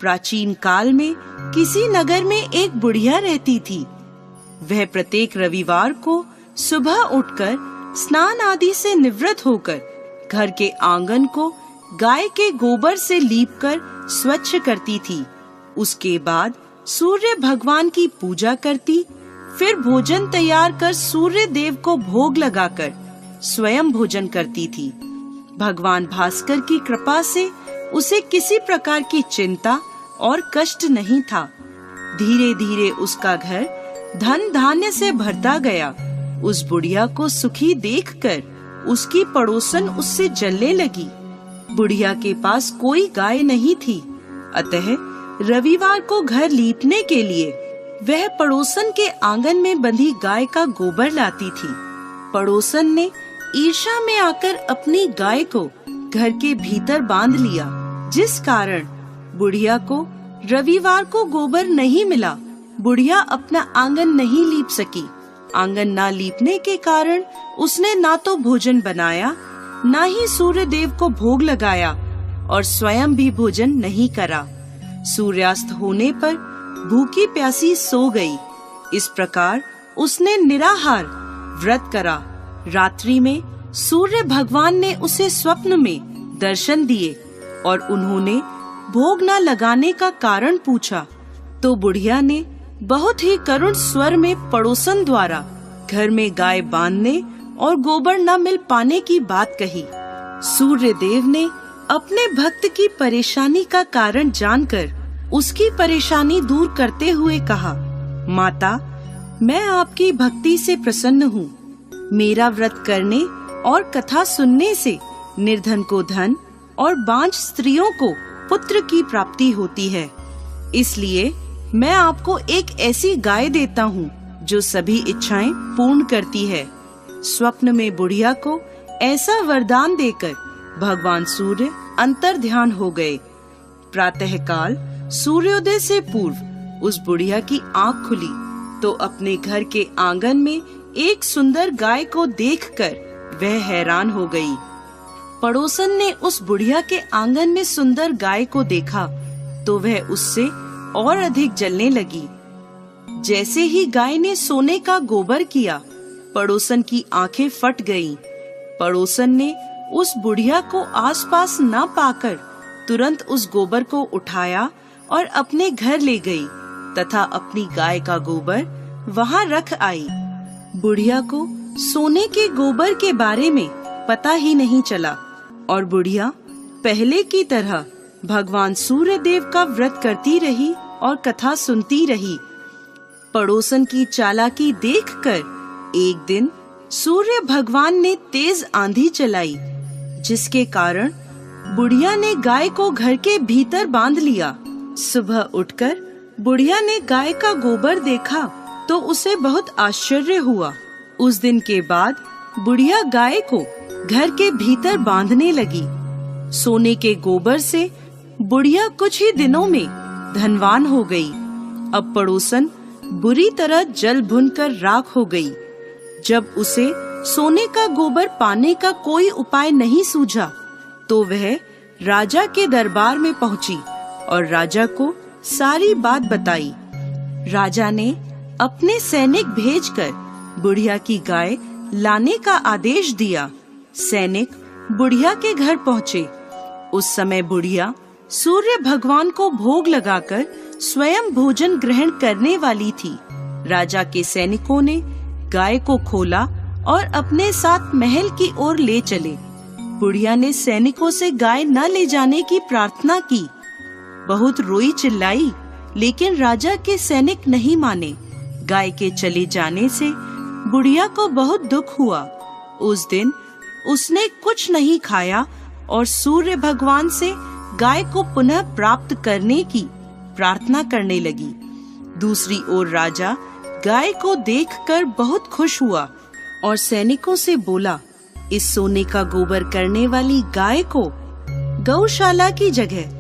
प्राचीन काल में किसी नगर में एक बुढ़िया रहती थी। वह प्रत्येक रविवार को सुबह उठकर स्नान आदि से निवृत्त होकर घर के आंगन को गाय के गोबर से लीपकर स्वच्छ करती थी। उसके बाद सूर्य भगवान की पूजा करती, फिर भोजन तैयार कर सूर्य देव को भोग लगाकर स्वयं भोजन करती थी। भगवान भास्कर की कृपा से उसे किसी प्रकार की चिंता और कष्ट नहीं था। धीरे धीरे उसका घर धन धान्य से भरता गया। उस बुढ़िया को सुखी देखकर उसकी पड़ोसन उससे जलने लगी। बुढ़िया के पास कोई गाय नहीं थी, अतः रविवार को घर लीपने के लिए वह पड़ोसन के आंगन में बंधी गाय का गोबर लाती थी। पड़ोसन ने ईर्ष्या में आकर अपनी गाय को घर के भीतर बांध लिया, जिस कारण बुढ़िया को रविवार को गोबर नहीं मिला। बुढ़िया अपना आंगन नहीं लीप सकी। आंगन ना लीपने के कारण उसने ना तो भोजन बनाया, ना ही सूर्य देव को भोग लगाया और स्वयं भी भोजन नहीं करा। सूर्यास्त होने पर भूखी प्यासी सो गई। इस प्रकार उसने निराहार व्रत करा। रात्रि में सूर्य भगवान ने उसे स्वप्न में दर्शन दिए और उन्होंने भोग न लगाने का कारण पूछा, तो बुढ़िया ने बहुत ही करुण स्वर में पड़ोसन द्वारा घर में गाय बांधने और गोबर न मिल पाने की बात कही। सूर्य देव ने अपने भक्त की परेशानी का कारण जानकर उसकी परेशानी दूर करते हुए कहा, माता, मैं आपकी भक्ति से प्रसन्न हूँ। मेरा व्रत करने और कथा सुनने से निर्धन को धन और बांझ स्त्रियों को पुत्र की प्राप्ति होती है। इसलिए मैं आपको एक ऐसी गाय देता हूँ जो सभी इच्छाएं पूर्ण करती है। स्वप्न में बुढ़िया को ऐसा वरदान देकर भगवान सूर्य अंतर ध्यान हो गए। प्रातःकाल सूर्योदय से पूर्व उस बुढ़िया की आँख खुली तो अपने घर के आंगन में एक सुंदर गाय को देखकर वह हैरान हो गई। पड़ोसन ने उस बुढ़िया के आंगन में सुंदर गाय को देखा तो वह उससे और अधिक जलने लगी। जैसे ही गाय ने सोने का गोबर किया, पड़ोसन की आंखें फट गईं। पड़ोसन ने उस बुढ़िया को आसपास न पाकर तुरंत उस गोबर को उठाया और अपने घर ले गई तथा अपनी गाय का गोबर वहां रख आई। बुढ़िया को सोने के गोबर के बारे में पता ही नहीं चला और बुढ़िया पहले की तरह भगवान सूर्य देव का व्रत करती रही और कथा सुनती रही। पड़ोसन की चालाकी देखकर एक दिन सूर्य भगवान ने तेज आंधी चलाई, जिसके कारण बुढ़िया ने गाय को घर के भीतर बांध लिया। सुबह उठकर बुढ़िया ने गाय का गोबर देखा तो उसे बहुत आश्चर्य हुआ। उस दिन के बाद बुढ़िया गाय को घर के भीतर बांधने लगी। सोने के गोबर से बुढ़िया कुछ ही दिनों में धनवान हो गई। अब पड़ोसन बुरी तरह जल भुनकर राख हो गई। जब उसे सोने का गोबर पाने का कोई उपाय नहीं सूझा तो वह राजा के दरबार में पहुंची और राजा को सारी बात बताई। राजा ने अपने सैनिक भेजकर बुढ़िया की गाय लाने का आदेश दिया। सैनिक बुढ़िया के घर पहुँचे। उस समय बुढ़िया सूर्य भगवान को भोग लगाकर स्वयं भोजन ग्रहण करने वाली थी। राजा के सैनिकों ने गाय को खोला और अपने साथ महल की ओर ले चले। बुढ़िया ने सैनिकों से गाय न ले जाने की प्रार्थना की। बहुत रोई चिल्लाई, लेकिन राजा के सैनिक नहीं माने। गाय के चले जाने से बुढ़िया को बहुत दुख हुआ। उस दिन उसने कुछ नहीं खाया और सूर्य भगवान से गाय को पुनः प्राप्त करने की प्रार्थना करने लगी। दूसरी ओर राजा गाय को देखकर बहुत खुश हुआ और सैनिकों से बोला, इस सोने का गोबर करने वाली गाय को गौशाला की जगह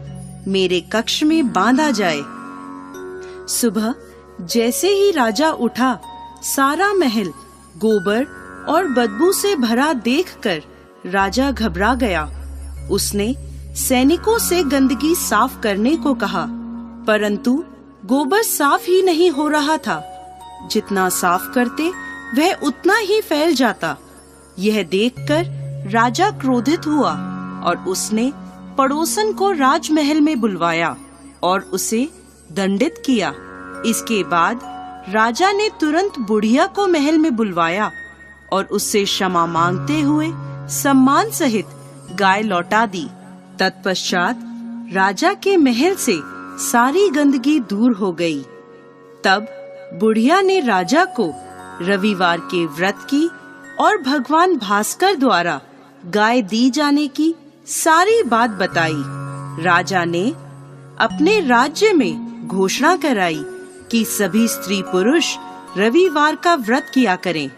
मेरे कक्ष में बांधा जाए। सुबह जैसे ही राजा उठा, सारा महल गोबर और बदबू से भरा देखकर राजा घबरा गया। उसने सैनिकों से गंदगी साफ करने को कहा परंतु गोबर साफ ही नहीं हो रहा था। जितना साफ करते वह उतना ही फैल जाता। यह देखकर राजा क्रोधित हुआ और उसने पड़ोसन को राजमहल में बुलवाया और उसे दंडित किया। इसके बाद राजा ने तुरंत बुढ़िया को महल में बुलवाया और उससे क्षमा मांगते हुए सम्मान सहित गाय लौटा दी। तत्पश्चात राजा के महल से सारी गंदगी दूर हो गई। तब बुढ़िया ने राजा को रविवार के व्रत की और भगवान भास्कर द्वारा गाय दी जाने की सारी बात बताई। राजा ने अपने राज्य में घोषणा कराई कि सभी स्त्री पुरुष रविवार का व्रत किया करें।